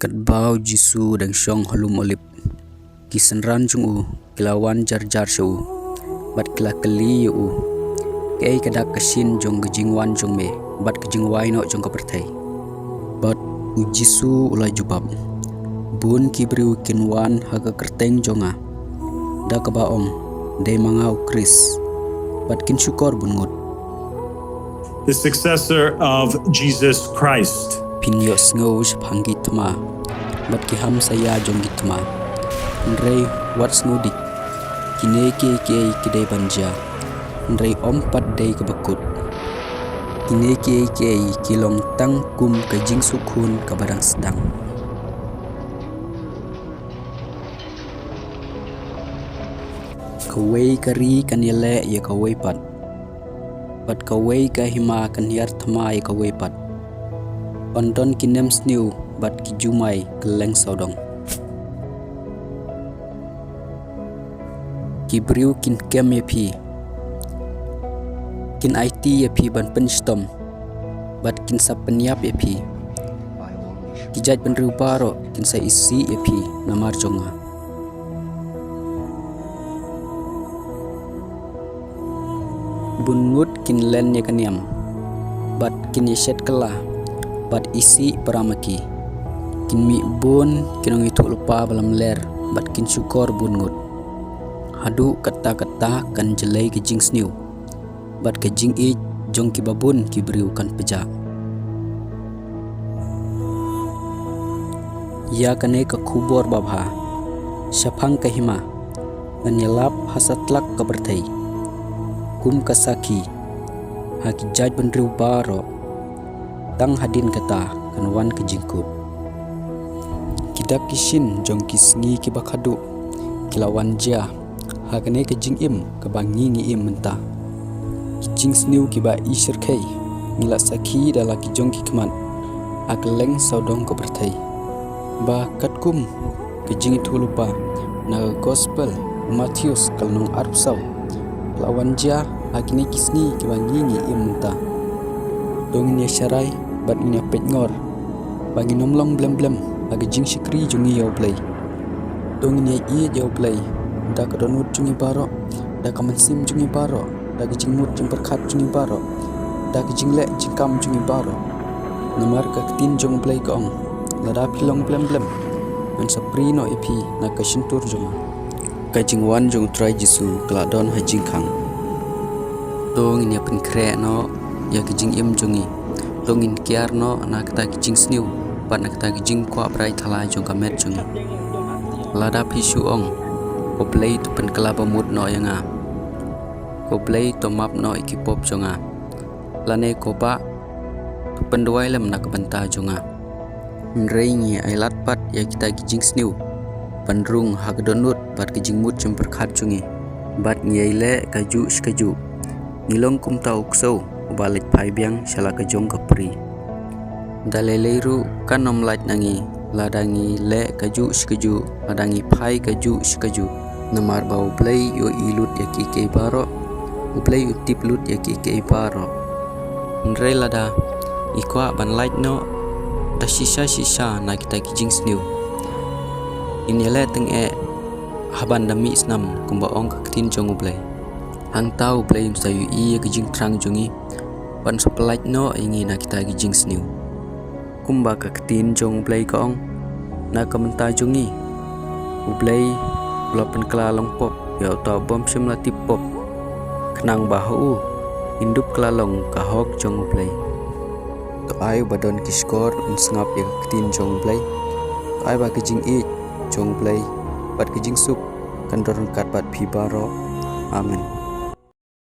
Kat bau Jisu dan syong halum olip kisenran jung u kilawan jar shu bat kila keli u kei kadak kasin jong gejingwan jong me bat gejingwai no jong kapertai bat u Jisu ulai jubab bun kibriu kinwan haga kerteng jonga da kabaom de mangau kris bat kin syukor bun ngut the successor of Jesus Christ. Pinyo sngow panggi tma bat ki ham saya jong gitma nrei wat sngodik kine ke kide banja nrei ompat dei kebakut kine ke kilong tang kum ke jing sukun ke barang sedang kawai kari kan yele ya kawai pat kawai ka hima kan yar thma ya kawai pat Ondon kinem sniu bat kijumai keleng saudong kibriu kin kem yepi kin IT yepi ban penstom bat kin sapeniap yepi kijat penriu baro kin sa isi yepi namar jonga bungut kin len yakaniam bat kin yeset kelah bat isi peramaki kin mi bun kinong itu lupa balam ler bat kin syukor bungut hadu kata kan jelai ke jing sniu bat ke jing i jong ki babun ki briu kan peja ya kane ke kubor babha syapang ke hima nganyelap hasatlak ke bertai kum kasaki haki jaj benriu baro tang hadin kata kanwan ke jingkut kidak kisin jong kisngi ki bakhadu kilawan ja hakane ke jingim ke bangi ngi im mentah kijing sniu ki ba isir kai ngila saki dala ki jong ki keman akleng saudong ko bertai ba katkum ke jing itu lupa na gospel Matius kalnung arpsau lawan ja hakine kisngi ki bangi ngi im mentah dongin ya syarai bat nya pet ngor bagi nomlong blem bagi jing sikri jungi yo play dongin ya i yo play da ka donut jungi baro da ka mansim jungi baro da ka jingmut jing perkhat jungi baro da ka jingle jingkam jungi baro namar ka tin jong play ka ong lada pilong blem man sapri no epi na ka sintur jong ka jingwan jong try Jisu kladon ha jingkang dongin ya pen kre no ya kijing im jungi dongin kiar no na kata kijing sniu pat na kata kijing kwa brai thala jong kamet jungi lada pisu ong ko play to pen kelaba mut no yanga ko play to map no ikipop jonga lane ko ba to pen duai lem na kabanta jonga nrei ngi ailat pat ya kita kijing sniu pandrung hagdonut pat kijing mut jong perkhat jungi bat ngiele kaju skaju ngilong kum tau ksau balik pai biang shala ka jong ka pri daleleru kanom light nangi ladangi le kaju skaju ladangi pai kaju skaju namar bau play yo ilut ya ki ke baro play utip lut ya ki ke baro nre lada ikwa ban light no da sisa na kita kijing sniu ini le teng e haban dami snam kumba ong ka tin jong play hang tau play sayu i ka jing trang jungi pan supply no ingi na kita gijing sniu kumba ka tin jong play ka ong na kamenta jungi u play lopen kelalong pop ya ta bom sim la tip pop kenang bahu indup kelalong ka hok jong play to ai badon ki skor un sngap ya tin jong play ai ba gijing i jong play pat gijing sup kan dorong kat pat pi baro amen.